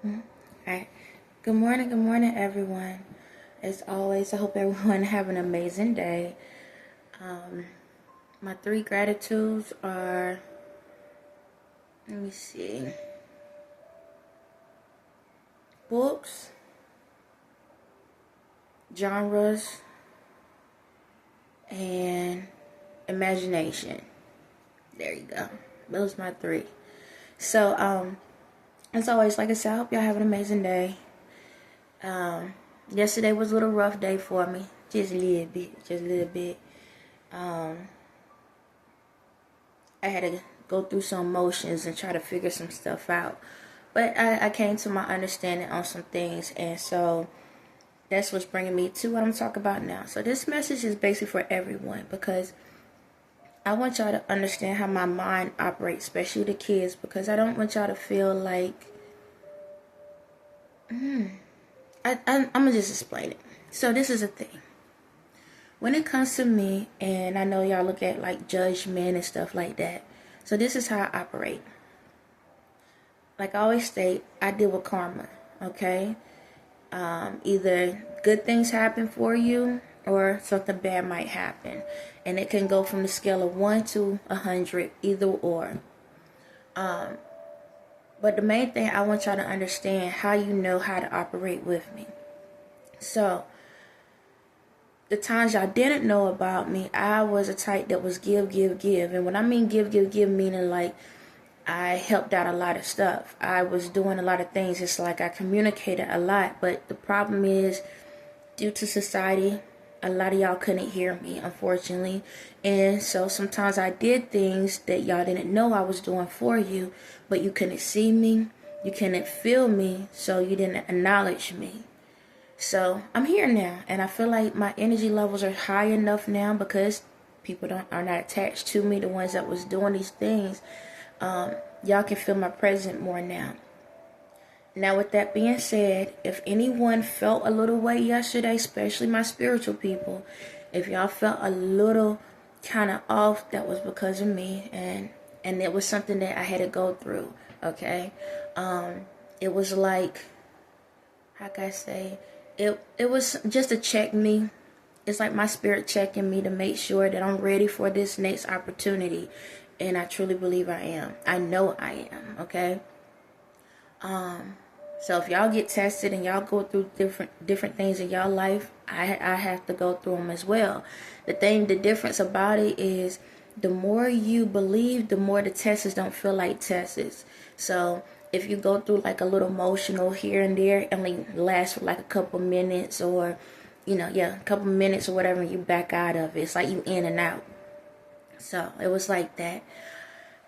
Alright. Good morning, everyone. As always, I hope everyone have an amazing day. My three gratitudes are, let me see, books, genres, and imagination. There you go. Those are my three. So, as always, like I said, I hope y'all have an amazing day. Yesterday was a little rough day for me. Just a little bit. I had to go through some emotions and try to figure some stuff out. But I came to my understanding on some things. And so that's what's bringing me to what I'm talking about now. So this message is basically for everyone, because I want y'all to understand how my mind operates, especially the kids, because I don't want y'all to feel like... I'm going to just explain it. So this is a thing. When it comes to me, and I know y'all look at like Judgement and stuff like that. So this is how I operate. Like I always state, I deal with karma, okay? Either good things happen for you or something bad might happen. And it can go from the scale of 1 to 100, either or. But the main thing I want y'all to understand, how you know how to operate with me. So, the times y'all didn't know about me, I was a type that was give. And when I mean give, meaning like I helped out a lot of stuff. I was doing a lot of things. It's like I communicated a lot. But the problem is, due to society, a lot of y'all couldn't hear me, unfortunately. And so sometimes I did things that y'all didn't know I was doing for you, but you couldn't see me, you couldn't feel me, so you didn't acknowledge me. So I'm here now, and I feel like my energy levels are high enough now because people are not attached to me, the ones that was doing these things. Y'all can feel my presence more now. Now, with that being said, if anyone felt a little way yesterday, especially my spiritual people, if y'all felt a little kind of off, that was because of me, and it was something that I had to go through, okay? It was like, how can I say, it was just to check me. It's like my spirit checking me to make sure that I'm ready for this next opportunity, and I truly believe I am. I know I am, okay? So if y'all get tested and y'all go through different things in y'all life, I have to go through them as well. The difference about it is, the more you believe, the more the tests don't feel like tests. So if you go through like a little emotional here and there, it only lasts for like a couple minutes, or a couple minutes or whatever, and you back out of it. It's like you in and out. So it was like that.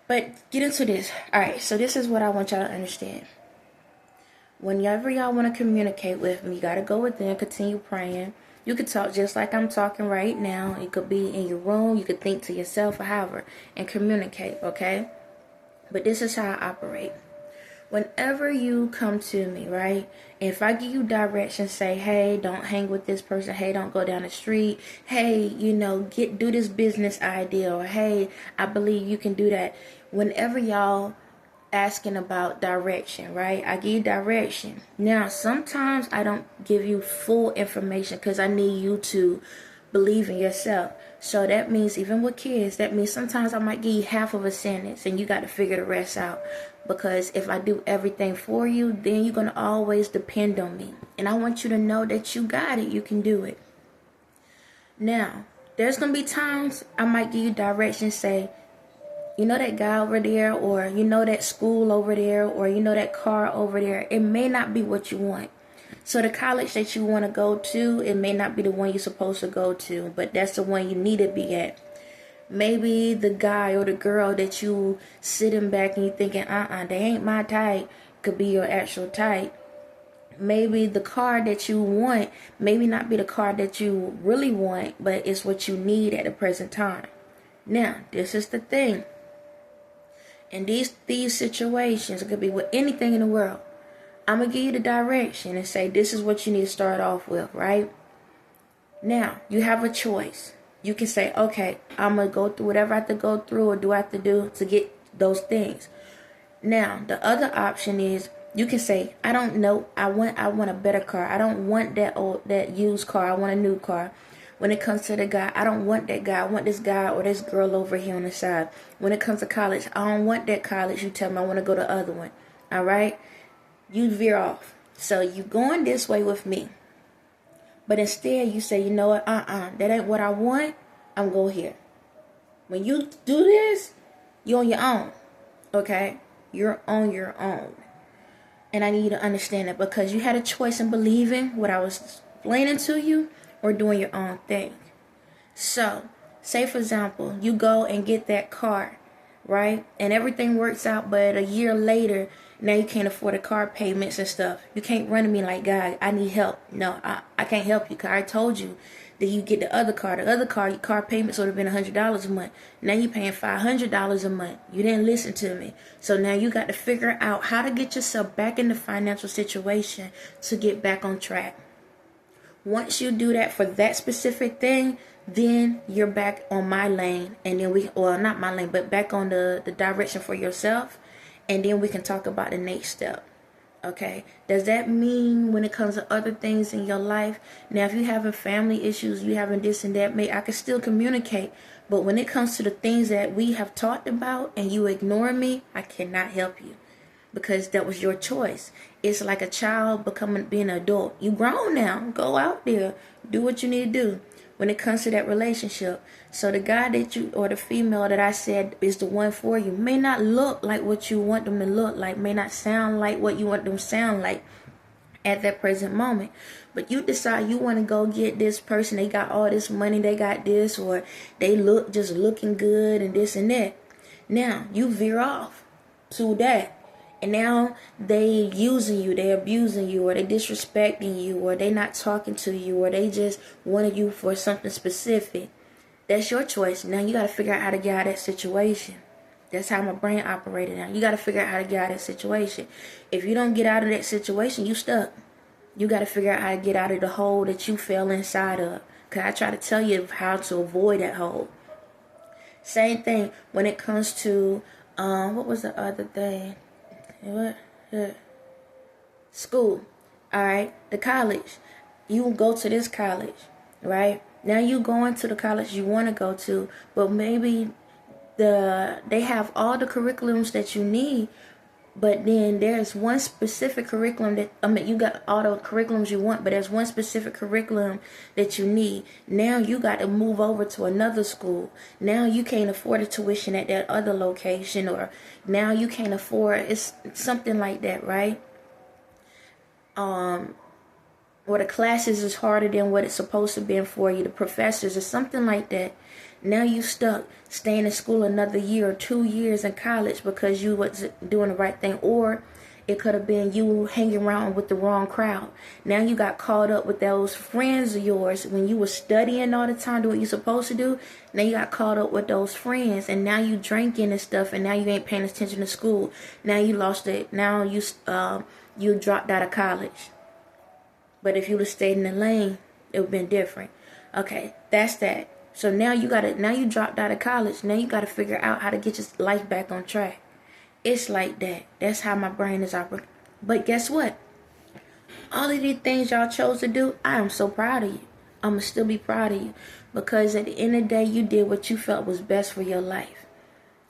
But get into this. All right, so this is what I want y'all to understand. Whenever y'all want to communicate with me, you got to go within, continue praying. You could talk just like I'm talking right now. It could be in your room. You could think to yourself or however, and communicate, okay? But this is how I operate. Whenever you come to me, right? If I give you directions, say, hey, don't hang with this person. Hey, don't go down the street. Hey, do this business idea. Or, hey, I believe you can do that. Whenever y'all asking about direction, right? I give you direction. Now, sometimes I don't give you full information because I need you to believe in yourself. So that means, even with kids, that means sometimes I might give you half of a sentence and you got to figure the rest out. Because if I do everything for you, then you're going to always depend on me. And I want you to know that you got it. You can do it. Now, there's going to be times I might give you direction, say, that guy over there, or that school over there, or that car over there. It may not be what you want. So the college that you want to go to, it may not be the one you're supposed to go to, but that's the one you need to be at. Maybe the guy or the girl that you sitting back and you thinking, they ain't my type, could be your actual type. Maybe the car that you want maybe not be the car that you really want, but it's what you need at the present time. Now, this is the thing. In these situations, it could be with anything in the world. I'm going to give you the direction and say, this is what you need to start off with, right? Now, you have a choice. You can say, okay, I'm going to go through whatever I have to go through or do I have to do to get those things. Now, the other option is You can say, I don't know, I want a better car. I don't want that used car. I want a new car. When it comes to the guy, I don't want that guy. I want this guy or this girl over here on the side. When it comes to college, I don't want that college. You tell me I want to go to the other one. All right? You veer off. So you going this way with me. But instead you say, you know what? That ain't what I want. I'm going here. When you do this, you're on your own. Okay? You're on your own. And I need you to understand that, because you had a choice in believing what I was explaining to you or doing your own thing. So, say for example, you go and get that car, right? And everything works out, but a year later, now you can't afford the car payments and stuff. You can't run to me like, God, I need help. No, I can't help you, because I told you that you get the other car. The other car, your car payments would have been $100 a month. Now you're paying $500 a month. You didn't listen to me. So now you got to figure out how to get yourself back in the financial situation to get back on track. Once you do that for that specific thing, then you're back on my lane. And then not my lane, but back on the direction for yourself. And then we can talk about the next step. Okay, does that mean when it comes to other things in your life? Now, if you're having family issues, you having this and that, I can still communicate. But when it comes to the things that we have talked about and you ignore me, I cannot help you, because that was your choice. It's like a child being an adult. You grown now. Go out there, do what you need to do when it comes to that relationship. So the guy or the female that I said is the one for you may not look like what you want them to look like, may not sound like what you want them to sound like at that present moment. But you decide you want to go get this person. They got all this money, they got this, or they look just looking good and this and that. Now you veer off to that. And now they using you, they abusing you, or they disrespecting you, or they not talking to you, or they just wanted you for something specific. That's your choice. Now you got to figure out how to get out of that situation. That's how my brain operated now. You got to figure out how to get out of that situation. If you don't get out of that situation, you stuck. You got to figure out how to get out of the hole that you fell inside of. Because I try to tell you how to avoid that hole. Same thing when it comes to, what was the other thing? School. Alright, the college. You go to this college, right? Now you going to the college you want to go to, but maybe they have all the curriculums that you need, but then there's one specific curriculum you got all the curriculums you want, but there's one specific curriculum that you need. Now you got to move over to another school. Now you can't afford the tuition at that other location, or now you can't afford, it's something like that, right? Or the classes is harder than what it's supposed to be for you. The professors or something like that. Now you stuck staying in school another year or 2 years in college because you wasn't doing the right thing. Or it could have been you hanging around with the wrong crowd. Now you got caught up with those friends of yours when you were studying all the time, doing what you're supposed to do. Now you got caught up with those friends, and now you drinking and stuff, and now you ain't paying attention to school. Now you lost it. Now you dropped out of college. But if you would have stayed in the lane, it would have been different. Okay, that's that. So now you dropped out of college. Now you got to figure out how to get your life back on track. It's like that. That's how my brain is operating. But guess what? All of these things y'all chose to do, I am so proud of you. I'm going to still be proud of you. Because at the end of the day, you did what you felt was best for your life.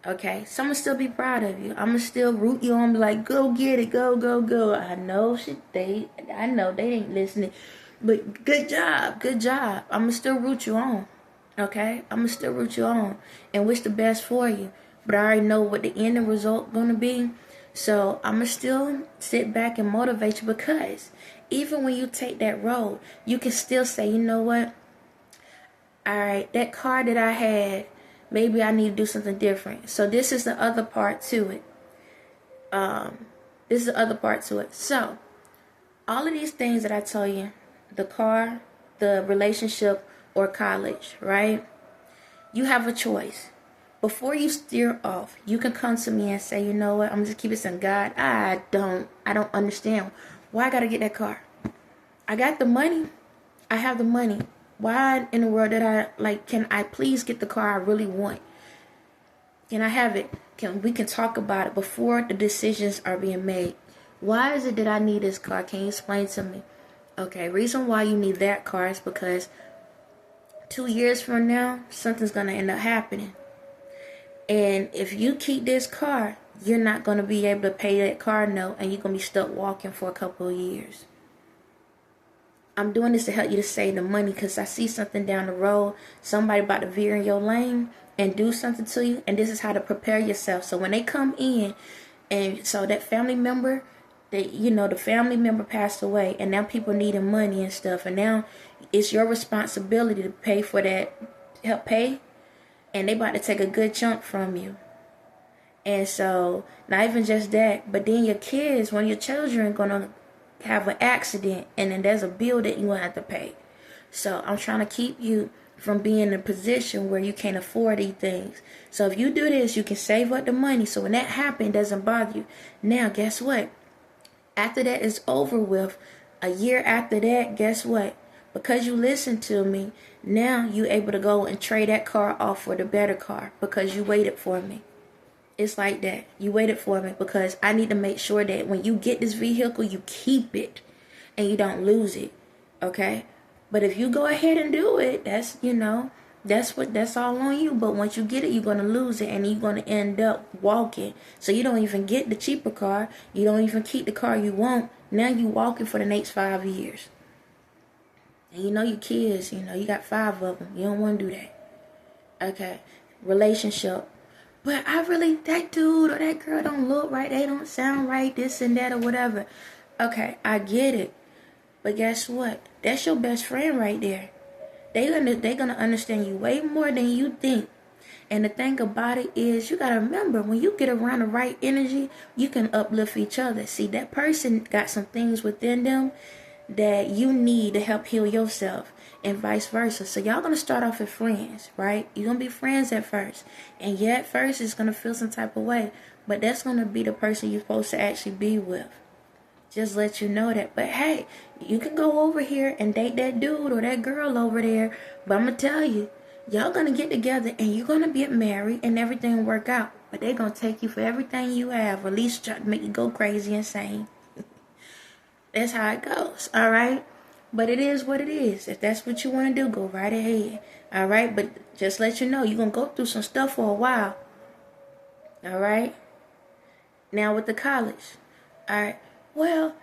Okay, so I'm going to still be proud of you. I'm going to still root you on, be like, go get it, go, go, go. I know they ain't listening. But good job. I'm going to still root you on. Okay, I'm going to still root you on and wish the best for you. But I already know what the end result going to be. So I'm going to still sit back and motivate you, because even when you take that road, you can still say, you know what? All right, that car that I had, maybe I need to do something different. So this is the other part to it. So all of these things that I tell you, the car, the relationship, or college, right? You have a choice. Before you steer off, you can come to me and say, you know what, I'm just keeping some God. I don't understand why I gotta get that car. I got the money. I have the money. Why in the world can I please get the car I really want? Can I have it? We can talk about it before the decisions are being made. Why is it that I need this car? Can you explain to me? Okay, reason why you need that car is because 2 years from now, something's going to end up happening. And if you keep this car, you're not going to be able to pay that car note, and you're going to be stuck walking for a couple of years. I'm doing this to help you to save the money, because I see something down the road, somebody about to veer in your lane and do something to you, and this is how to prepare yourself. So when they come in, and so that family member, the family member passed away, and now people needing money and stuff, and now it's your responsibility to pay for that, help pay, and they about to take a good chunk from you. And so, not even just that, but then your kids, when your children gonna have an accident, and then there's a bill that you gonna have to pay. So I'm trying to keep you from being in a position where you can't afford these things. So if you do this, you can save up the money, so when that happens, it doesn't bother you. Now, guess what? After that is over with, a year after that, guess what? Because you listened to me, now you able to go and trade that car off for the better car because you waited for me. It's like that. You waited for me because I need to make sure that when you get this vehicle, you keep it and you don't lose it. Okay? But if you go ahead and do it, that's all on you. But once you get it, you're going to lose it, and you're going to end up walking. So you don't even get the cheaper car. You don't even keep the car you want. Now you walking for the next 5 years. And your kids, you got 5 of them. You don't want to do that. Okay. Relationship. But that dude or that girl don't look right. They don't sound right, this and that or whatever. Okay, I get it. But guess what? That's your best friend right there. They're gonna understand you way more than you think. And the thing about it is, you gotta remember, when you get around the right energy, you can uplift each other. See, that person got some things within them that you need to help heal yourself, and vice versa. So y'all gonna start off as friends, right? You're gonna be friends at first, and yeah, at first it's gonna feel some type of way, but that's gonna be the person you're supposed to actually be with. Just let you know that. But hey, you can go over here and date that dude or that girl over there, but I'm gonna tell you, y'all gonna get together and you're gonna get married and everything will work out. But they're gonna take you for everything you have, or at least try to make you go crazy insane. That's how it goes, all right? But it is what it is. If that's what you want to do, go right ahead, all right? But just let you know, you're going to go through some stuff for a while, all right? Now with the college, all right? Well,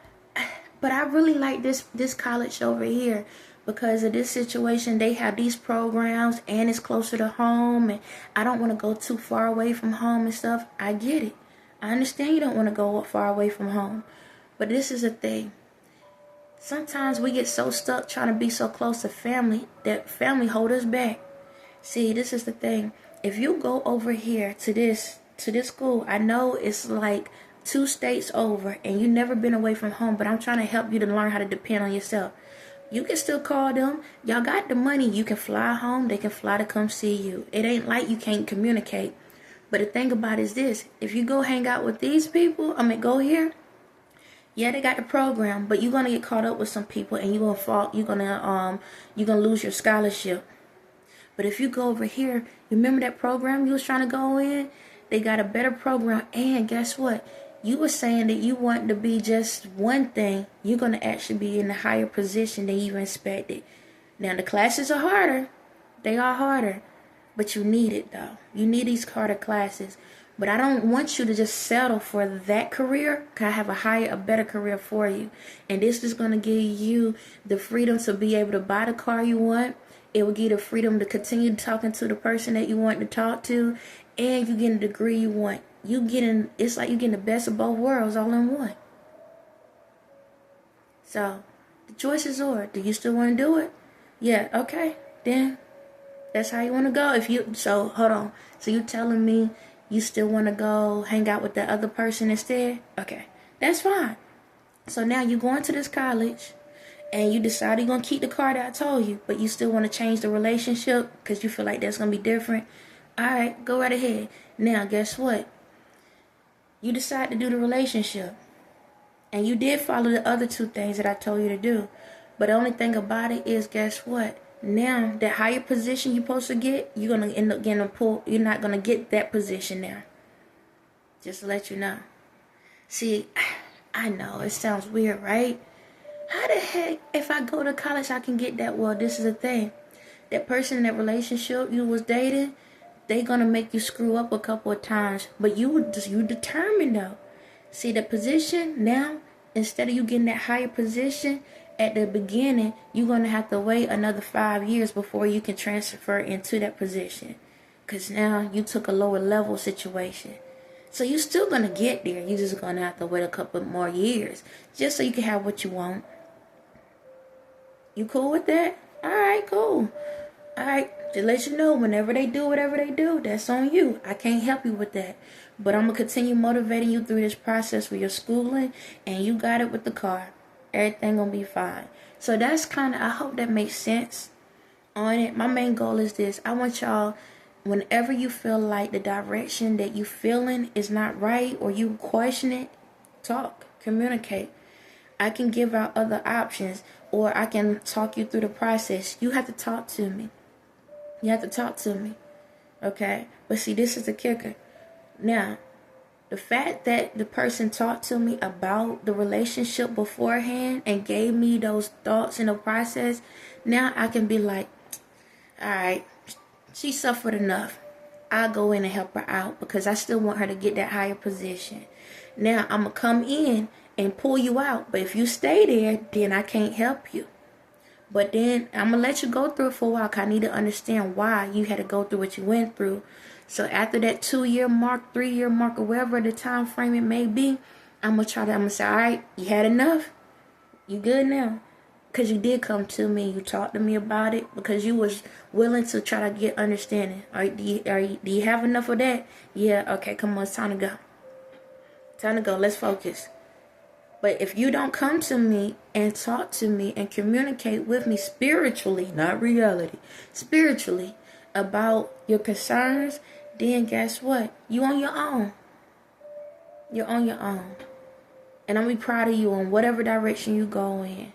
but I really like this college over here because of this situation. They have these programs, and it's closer to home, and I don't want to go too far away from home and stuff. I get it. I understand you don't want to go far away from home, but this is a thing. Sometimes we get so stuck trying to be so close to family that family hold us back. See, this is the thing. If you go over here to this school, I know it's like 2 states over and you never been away from home, but I'm trying to help you to learn how to depend on yourself. You can still call them. Y'all got the money. You can fly home. They can fly to come see you. It ain't like you can't communicate. But the thing about it is this. If you go hang out with these people, go here. Yeah, they got the program, but you're gonna get caught up with some people, and you're gonna fall. You're gonna lose your scholarship. But if you go over here, you remember that program you was trying to go in? They got a better program, and guess what? You were saying that you want to be just one thing. You're gonna actually be in a higher position than you expected. Now the classes are harder. They are harder, but you need it though. You need these harder classes. But I don't want you to just settle for that career, because I have a better career for you. And this is going to give you the freedom to be able to buy the car you want. It will give you the freedom to continue talking to the person that you want to talk to. And you get a degree you want. It's like you're getting the best of both worlds all in one. So, the choice is yours. Do you still want to do it? Yeah, okay. Then, that's how you want to go. So, hold on. So, you telling me you still want to go hang out with the other person instead? Okay, that's fine. So now you're going to this college, and you decide you're going to keep the car that I told you, but you still want to change the relationship because you feel like that's going to be different. All right, go right ahead. Now, guess what? You decide to do the relationship, and you did follow the other 2 things that I told you to do. But the only thing about it is, guess what? Now, that higher position you're supposed to get, you're going to end up getting you're not going to get that position now. Just to let you know. See, I know, it sounds weird, right? How the heck, if I go to college, I can get that? Well, this is the thing. That person in that relationship you was dating, they gonna make you screw up a couple of times. But you determined though. See the position now, instead of you getting that higher position at the beginning, you're gonna have to wait another 5 years before you can transfer into that position. Cause now you took a lower level situation. So you're still gonna get there. You're just gonna have to wait a couple more years. Just so you can have what you want. You cool with that? Alright, cool. Alright, just let you know, whenever they do whatever they do, that's on you. I can't help you with that. But I'm going to continue motivating you through this process with your schooling, and you got it with the car. Everything going to be fine. So that's kind of, I hope that makes sense on it. My main goal is this. I want y'all, whenever you feel like the direction that you feeling is not right, or you question it, talk, communicate. I can give out other options, or I can talk you through the process. You have to talk to me. You have to talk to me. Okay? But see, this is the kicker. Now, the fact that the person talked to me about the relationship beforehand and gave me those thoughts in the process, now I can be like, alright, she suffered enough. I'll go in and help her out because I still want her to get that higher position. Now, I'm going to come in and pull you out. But if you stay there, then I can't help you. But then I'm going to let you go through it for a while because I need to understand why you had to go through what you went through. So after that 2-year mark, 3-year mark, or wherever the time frame it may be, I'm going to say, all right, you had enough? You good now? Because you did come to me. You talked to me about it because you was willing to try to get understanding. Do you have enough of that? Yeah, okay, come on, it's time to go. Time to go. Let's focus. But if you don't come to me and talk to me and communicate with me spiritually, not reality, spiritually, about your concerns, then guess what? You on your own. You're on your own. And I'm going to be proud of you on whatever direction you go in.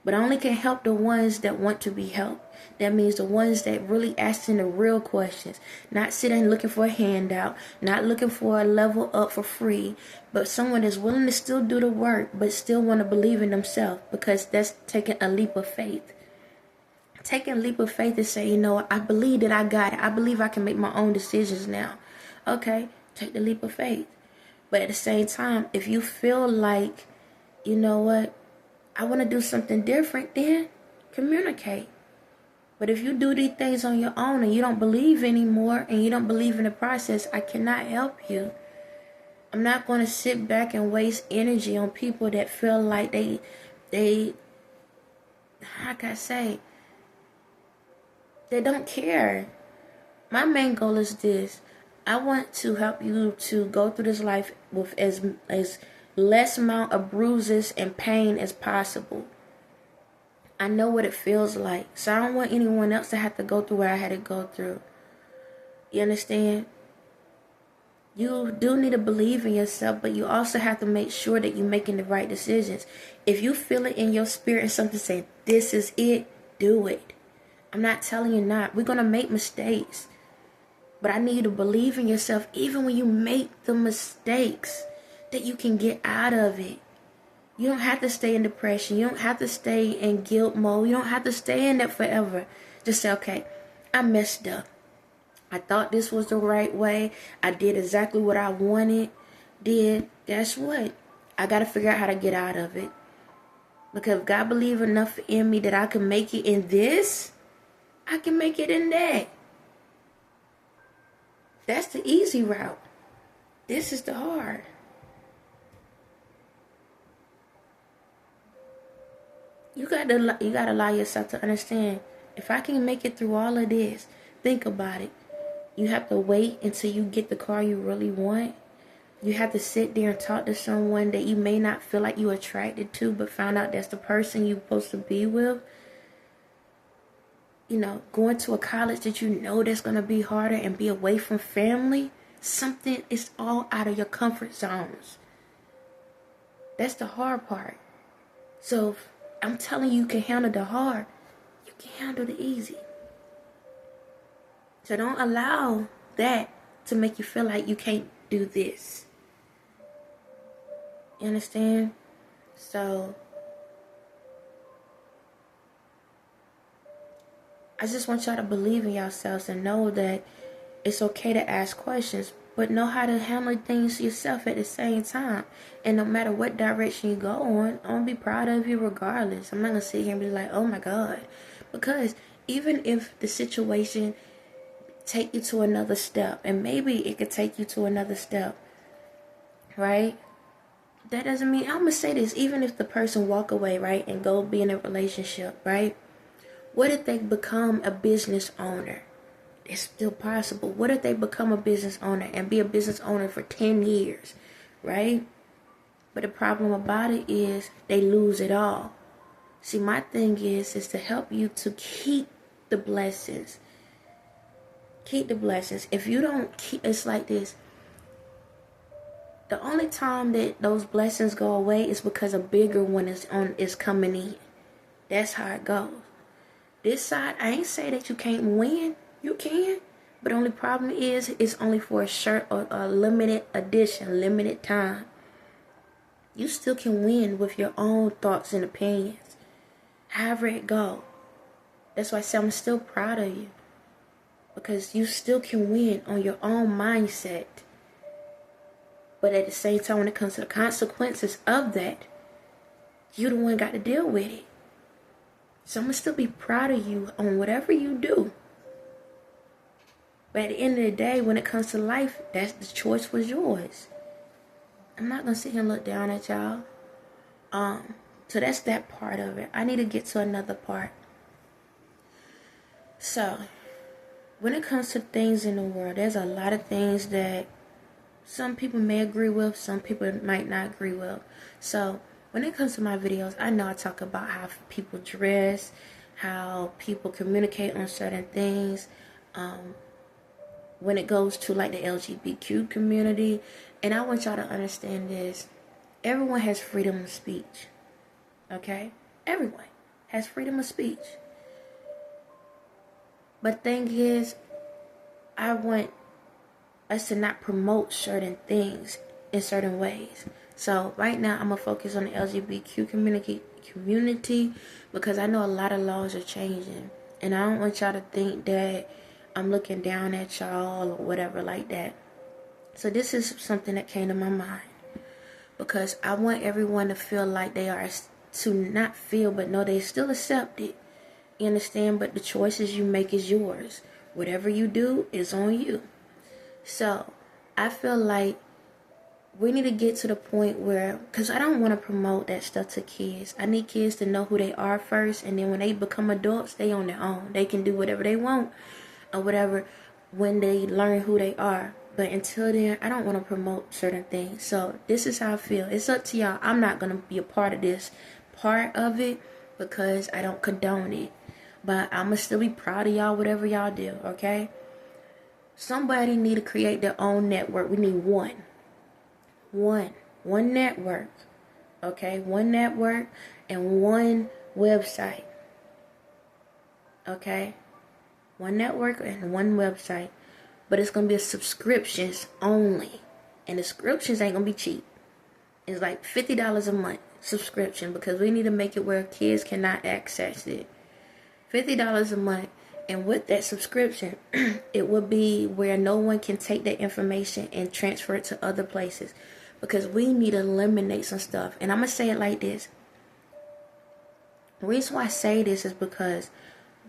But I only can help the ones that want to be helped. That means the ones that really asking the real questions. Not sitting looking for a handout. Not looking for a level up for free. But someone that's willing to still do the work, but still want to believe in themselves. Because that's taking a leap of faith. Taking a leap of faith and say, you know what, I believe that I got it. I believe I can make my own decisions now. Okay, take the leap of faith. But at the same time, if you feel like, you know what, I want to do something different, then communicate. But if you do these things on your own and you don't believe anymore and you don't believe in the process, I cannot help you. I'm not going to sit back and waste energy on people that feel like they how can I say, they don't care. My main goal is this. I want to help you to go through this life with as less amount of bruises and pain as possible. I know what it feels like. So I don't want anyone else to have to go through what I had to go through. You understand? You do need to believe in yourself, but you also have to make sure that you're making the right decisions. If you feel it in your spirit and something saying, this is it, do it. I'm not telling you not. We're going to make mistakes. But I need you to believe in yourself even when you make the mistakes, that you can get out of it. You don't have to stay in depression. You don't have to stay in guilt mode. You don't have to stay in that forever. Just say, okay, I messed up. I thought this was the right way. I did exactly what I wanted. Guess what? I got to figure out how to get out of it. Because if God believes enough in me that I can make it in this, I can make it in that. That's the easy route. This is the hard. You gotta allow yourself to understand. If I can make it through all of this, think about it. You have to wait until you get the car you really want. You have to sit there and talk to someone that you may not feel like you're attracted to, but found out that's the person you're supposed to be with. You know, going to a college that you know that's going to be harder and be away from family. Something is all out of your comfort zones. That's the hard part. So I'm telling you, you can handle the hard. You can handle the easy. So don't allow that to make you feel like you can't do this. You understand? So I just want y'all to believe in yourselves and know that it's okay to ask questions, but know how to handle things yourself at the same time. And no matter what direction you go on, I'm gonna be proud of you regardless. I'm not gonna sit here and be like, oh my God. Because even if the situation take you to another step, and maybe it could take you to another step, right? That doesn't mean, I'm gonna say this, even if the person walk away, right, and go be in a relationship, right? What if they become a business owner? It's still possible. What if they become a business owner and be a business owner for 10 years, right? But the problem about it is they lose it all. See, my thing is to help you to keep the blessings. Keep the blessings. If you don't keep, it's like this. The only time that those blessings go away is because a bigger one is coming in. That's how it goes. This side, I ain't say that you can't win. You can. But the only problem is it's only for a short or a limited edition, limited time. You still can win with your own thoughts and opinions. However it go. That's why I say I'm still proud of you. Because you still can win on your own mindset. But at the same time, when it comes to the consequences of that, you the one got to deal with it. So I'm going to still be proud of you on whatever you do. But at the end of the day, when it comes to life, that's the choice was yours. I'm not going to sit here and look down at y'all. So that's that part of it. I need to get to another part. So, when it comes to things in the world, there's a lot of things that some people may agree with, some people might not agree with. So, when it comes to my videos, I know I talk about how people dress, how people communicate on certain things, when it goes to like the LGBTQ community. And I want y'all to understand this. Everyone has freedom of speech. Okay? Everyone has freedom of speech. But the thing is, I want us to not promote certain things in certain ways. So right now I'm going to focus on the LGBTQ community because I know a lot of laws are changing. And I don't want y'all to think that I'm looking down at y'all or whatever like that. So this is something that came to my mind. Because I want everyone to feel like they are, to not feel, but know they still accepted. You understand? But the choices you make is yours. Whatever you do is on you. So I feel like we need to get to the point where, because I don't want to promote that stuff to kids. I need kids to know who they are first, and then when they become adults, they on their own. They can do whatever they want or whatever when they learn who they are. But until then, I don't want to promote certain things. So this is how I feel. It's up to y'all. I'm not going to be a part of this part of it because I don't condone it. But I'm going to still be proud of y'all, whatever y'all do, okay? Somebody need to create their own network. We need one network, okay? One network and one website, okay? One network and one website. But it's going to be a subscriptions only. And the subscriptions ain't going to be cheap. It's like $50 a month subscription because we need to make it where kids cannot access it. $50 a month. And with that subscription, it will be where no one can take that information and transfer it to other places. Because we need to eliminate some stuff. And I'm going to say it like this. The reason why I say this is because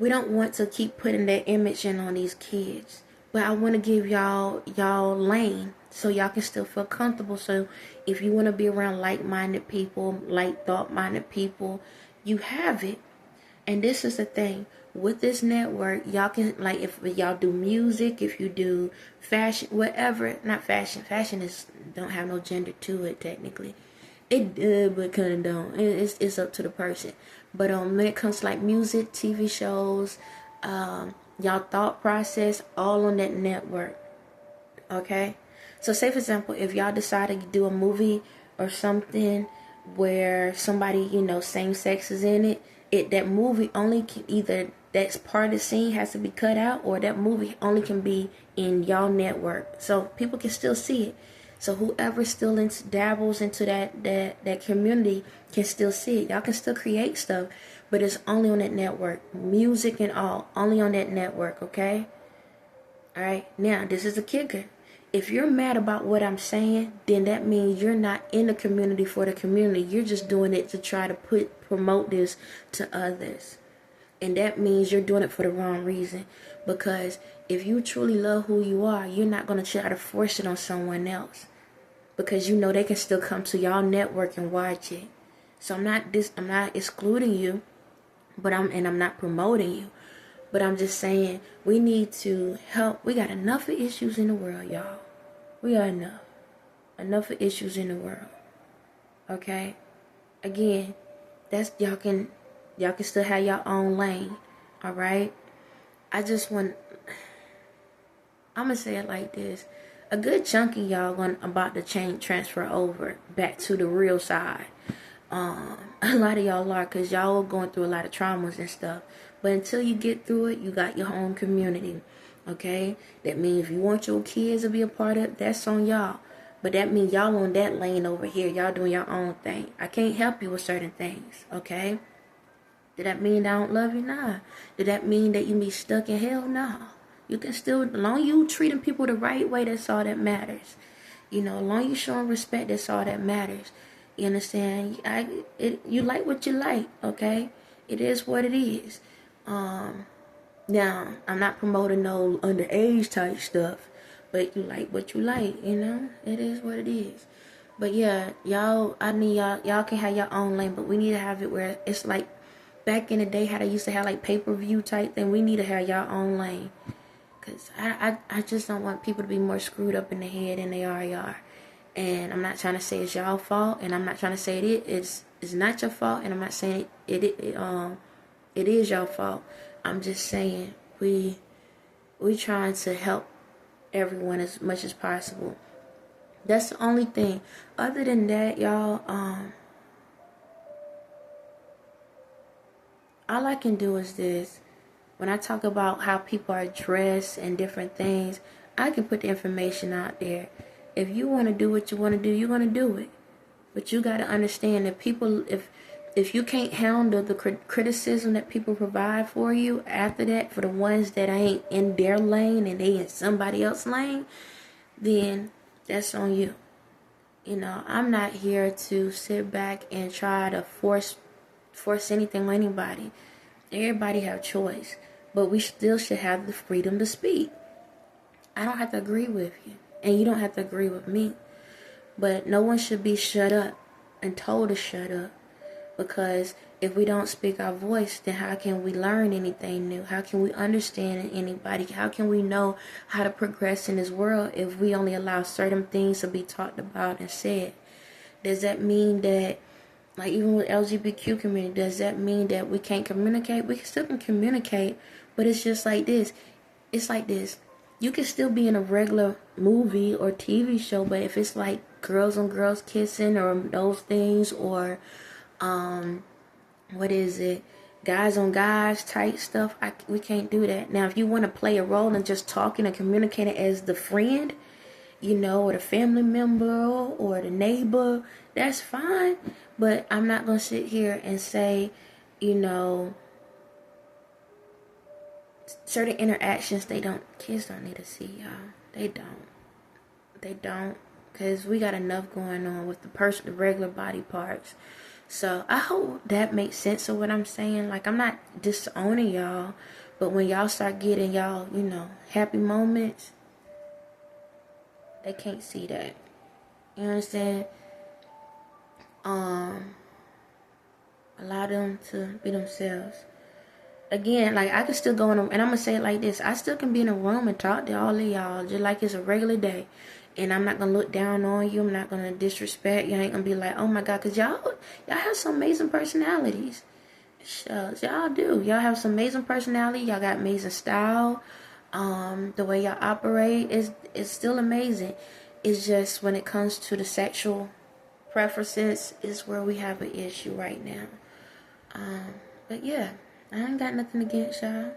we don't want to keep putting that image in on these kids. But I want to give y'all lane so y'all can still feel comfortable. So if you want to be around like-minded people, like thought-minded people, you have it. And this is the thing. With this network, y'all can, like, if y'all do music, if you do fashion, whatever, not fashion. Fashion don't have no gender to it, technically. It does, but kind of don't. It's up to the person. But when it comes to, like, music, TV shows, y'all thought process, all on that network. Okay? So, say, for example, if y'all decide to do a movie or something where somebody, same sex is in it, that movie only can either that's part of the scene has to be cut out, or that movie only can be in y'all network, so people can still see it. So whoever still dabbles into that community can still see it. Y'all can still create stuff, but it's only on that network. Music and all, only on that network, okay? Alright, now this is a kicker. If you're mad about what I'm saying, then that means you're not in the community for the community. You're just doing it to try to promote this to others. And that means you're doing it for the wrong reason. Because if you truly love who you are, you're not going to try to force it on someone else. Because you know they can still come to y'all network and watch it. So I'm not excluding you, but I'm not promoting you. But I'm just saying we need to help. We got enough of issues in the world, y'all. We got enough. Enough of issues in the world. Okay? Again, that's y'all can still have your own lane. Alright? I'm gonna say it like this. A good chunk of y'all about to transfer over back to the real side. A lot of y'all are, because y'all are going through a lot of traumas and stuff. But until you get through it, you got your own community. Okay? That means if you want your kids to be a part of it, that's on y'all. But that means y'all on that lane over here. Y'all doing your own thing. I can't help you with certain things. Okay? Did that mean I don't love you? Nah. Did that mean that you be stuck in hell? Nah. You can still, as long as you treating people the right way, that's all that matters. You know, as long as you showing respect, that's all that matters. You understand? You like what you like, okay? It is what it is. Now, I'm not promoting no underage type stuff, but you like what you like, you know? It is what it is. But yeah, y'all can have your own lane, but we need to have it where it's like back in the day how they used to have like pay-per-view type thing. We need to have your own lane. Because I just don't want people to be more screwed up in the head than they are. And I'm not trying to say it's y'all fault, and I'm not trying to say it's not your fault, and I'm not saying it is your fault. I'm just saying we trying to help everyone as much as possible. That's the only thing. Other than that, y'all, all I can do is this. When I talk about how people are dressed and different things, I can put the information out there. If you want to do what you want to do, you're going to do it. But you got to understand that people, if you can't handle the criticism that people provide for you after that, for the ones that ain't in their lane and they in somebody else's lane, then that's on you. You know, I'm not here to sit back and try to force anything on anybody. Everybody have choice, but we still should have the freedom to speak. I don't have to agree with you, and you don't have to agree with me. But no one should be shut up and told to shut up. Because if we don't speak our voice, then how can we learn anything new? How can we understand anybody? How can we know how to progress in this world if we only allow certain things to be talked about and said? Does that mean that, like even with LGBTQ community, does that mean that we can't communicate? We still can communicate, but it's just like this. It's like this. You can still be in a regular movie or TV show, but if it's like girls on girls kissing or those things, or what is it, guys on guys type stuff, we can't do that. Now, if you want to play a role and just talking and communicating as the friend, you know, or the family member or the neighbor, that's fine. But I'm not going to sit here and say, you know, certain interactions kids don't need to see, y'all. They don't. Because we got enough going on with the regular body parts. So I hope that makes sense of what I'm saying. Like, I'm not disowning y'all, but when y'all start getting y'all, you know, happy moments, they can't see that. You understand? Allow them to be themselves. Again, like, I can still go in and I'm gonna say it like this. I still can be in a room and talk to all of y'all just like it's a regular day. And I'm not going to look down on you. I'm not going to disrespect you. I ain't going to be like, oh my God. Because y'all have some amazing personalities. Shucks, y'all do. Y'all have some amazing personality. Y'all got amazing style. The way y'all operate is still amazing. It's just when it comes to the sexual preferences is where we have an issue right now. But yeah, I ain't got nothing against y'all.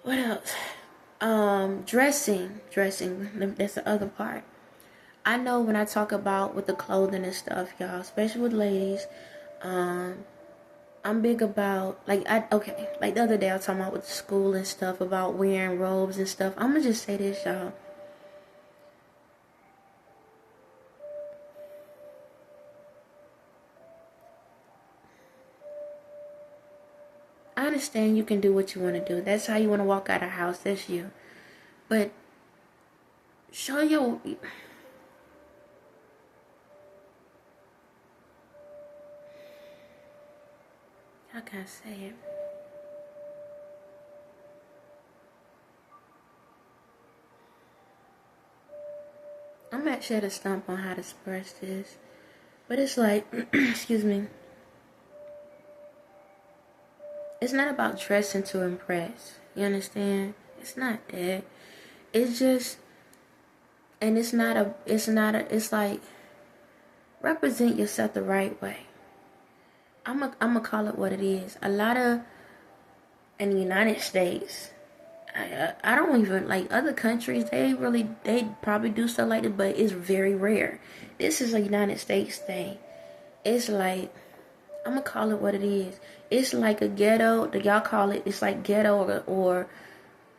What else? Dressing. That's the other part. I know when I talk about with the clothing and stuff, y'all, especially with ladies, I'm big about, like the other day I was talking about with school and stuff about wearing robes and stuff. I'm gonna just say this, y'all. I understand you can do what you want to do. That's how you want to walk out of the house. That's you. But show your... How can I say it? I'm actually at a stump on how to express this. But it's like, excuse me. It's not about dressing to impress. You understand? It's not that. It's just, and it's like, represent yourself the right way. I'm gonna call it what it is. A lot of, in the United States, I don't even, like other countries, they probably do stuff like this, but it's very rare. This is a United States thing. It's like, I'm gonna call it what it is. It's like a ghetto. Y'all call it. It's like ghetto or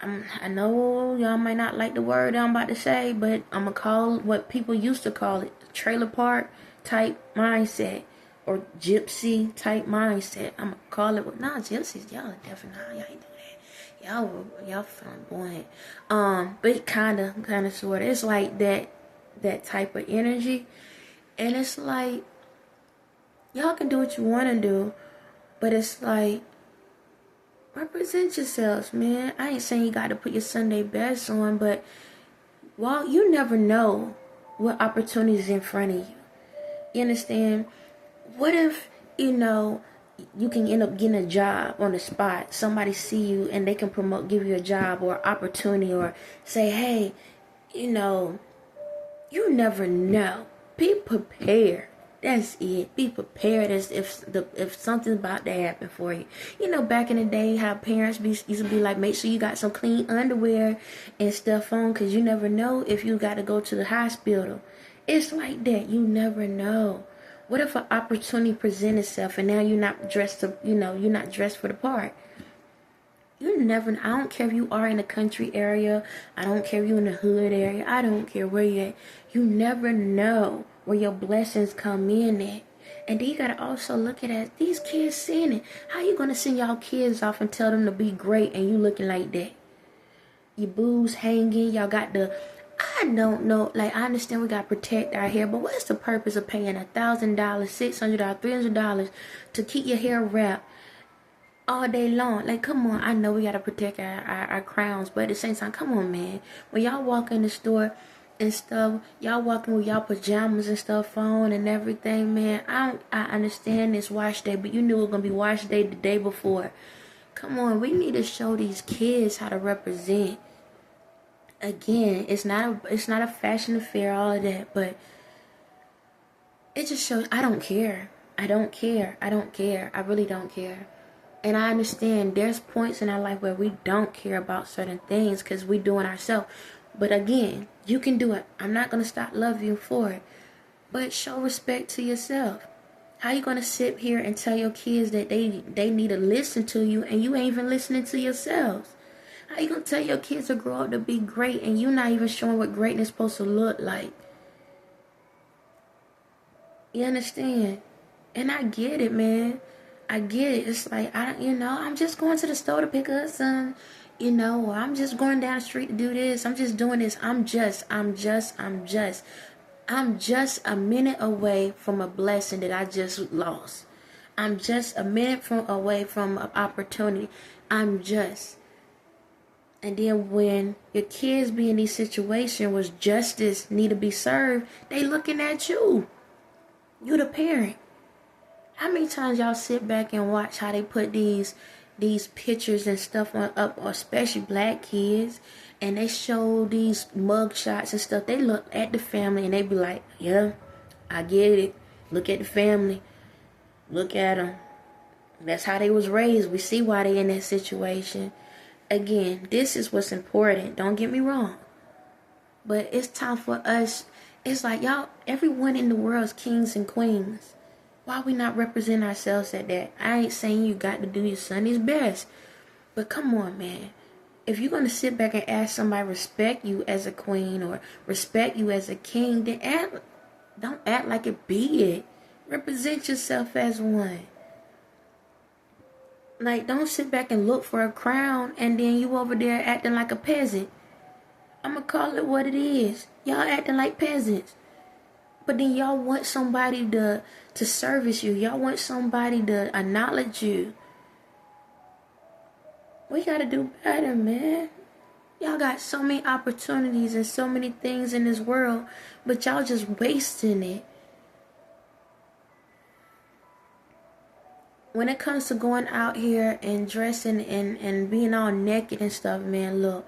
I know y'all might not like the word I'm about to say, but I'm gonna call what people used to call it, trailer park type mindset or gypsy type mindset. I'm gonna call it. Nah, gypsies, y'all are definitely y'all ain't do that. Y'all flamboyant. But kind of sort of. It's like that type of energy, and it's like. Y'all can do what you want to do, but it's like, represent yourselves, man. I ain't saying you got to put your Sunday best on, but, well, you never know what opportunities in front of you. You understand? What if, you can end up getting a job on the spot. Somebody see you and they can give you a job or opportunity or say, hey, you never know. Be prepared. That's it. Be prepared as if something's about to happen for you. Back in the day, how parents used to be like, make sure you got some clean underwear and stuff on, because you never know if you got to go to the hospital. It's like that. You never know. What if an opportunity presents itself and now you're not dressed for the part? I don't care if you are in a country area. I don't care if you're in a hood area. I don't care where you're at. You never know where your blessings come in at. And then you got to also look at it. These kids seeing it. How you going to send y'all kids off and tell them to be great and you looking like that? Your boobs hanging. Y'all got I don't know. Like, I understand we got to protect our hair. But what's the purpose of paying $1,000, $600, $300 to keep your hair wrapped all day long? Like, come on. I know we got to protect our crowns, but at the same time, come on, man. When y'all walk in the store and stuff, y'all walking with y'all pajamas and stuff on and everything, man. I understand it's wash day, but you knew it was going to be wash day the day before. Come on. We need to show these kids how to represent. Again, it's not a fashion affair, all of that, but it just shows I don't care. I really don't care. And I understand there's points in our life where we don't care about certain things because we doing ourselves. But again, you can do it. I'm not going to stop loving you for it. But show respect to yourself. How you going to sit here and tell your kids that they need to listen to you and you ain't even listening to yourselves? How you going to tell your kids to grow up to be great and you're not even showing what greatness is supposed to look like? You understand? And I get it, man. I get it. It's like, I'm just going to the store to pick up some, or I'm just going down the street to do this. I'm just doing this. I'm just a minute away from a blessing that I just lost. I'm just a minute away from an opportunity. And then when your kids be in these situations where justice need to be served, they looking at you. You the parent. How many times y'all sit back and watch how they put these pictures and stuff up, especially black kids, and they show these mug shots and stuff? They look at the family and they be like, yeah, I get it. Look at the family. Look at them. That's how they was raised. We see why they in that situation. Again, this is what's important. Don't get me wrong. But it's time for us. It's like, y'all, everyone in the world is kings and queens. Why we not represent ourselves at that? I ain't saying you got to do your Sunday's best. But come on, man. If you're going to sit back and ask somebody respect you as a queen or respect you as a king, then don't act like it be it. Represent yourself as one. Like, don't sit back and look for a crown and then you over there acting like a peasant. I'm going to call it what it is. Y'all acting like peasants. But then y'all want somebody to service you. Y'all want somebody to acknowledge you. We got to do better, man. Y'all got so many opportunities and so many things in this world, but y'all just wasting it. When it comes to going out here and dressing and being all naked and stuff, man, look,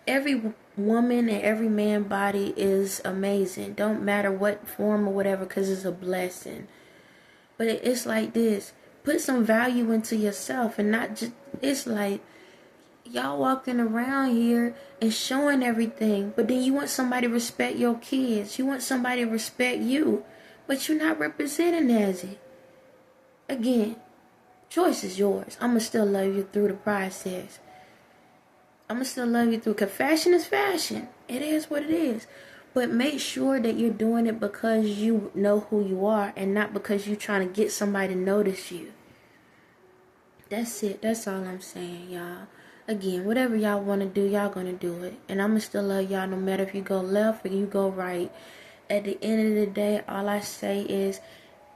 every woman and every man body is amazing. Don't matter what form or whatever, because it's a blessing. But it's like this. Put some value into yourself and not just, it's like, y'all walking around here and showing everything, but then you want somebody to respect your kids. You want somebody to respect you, but you're not representing as it. Again, choice is yours. I'm going to still love you through the process. I'm going to still love you through, because fashion is fashion. It is what it is. But make sure that you're doing it because you know who you are and not because you're trying to get somebody to notice you. That's it. That's all I'm saying, y'all. Again, whatever y'all want to do, y'all going to do it. And I'm going to still love y'all no matter if you go left or you go right. At the end of the day, all I say is,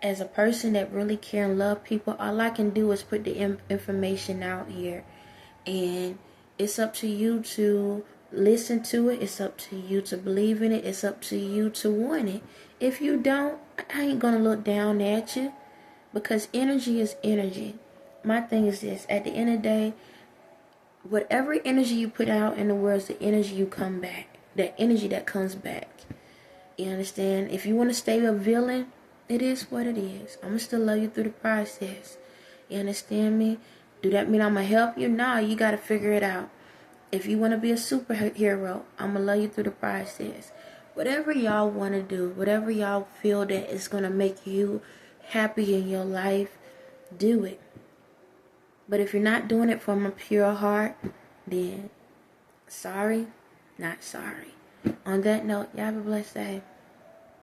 as a person that really care and love people, all I can do is put the information out here. And it's up to you to listen to it. It's up to you to believe in it. It's up to you to want it. If you don't, I ain't going to look down at you, because energy is energy. My thing is this. At the end of the day, whatever energy you put out in the world is the energy you come back. The energy that comes back. You understand? If you want to stay a villain, it is what it is. I'm going to still love you through the process. You understand me? Do that mean I'm going to help you? Nah, you got to figure it out. If you want to be a superhero, I'm going to love you through the process. Whatever y'all want to do, whatever y'all feel that is going to make you happy in your life, do it. But if you're not doing it from a pure heart, then sorry, not sorry. On that note, y'all have a blessed day.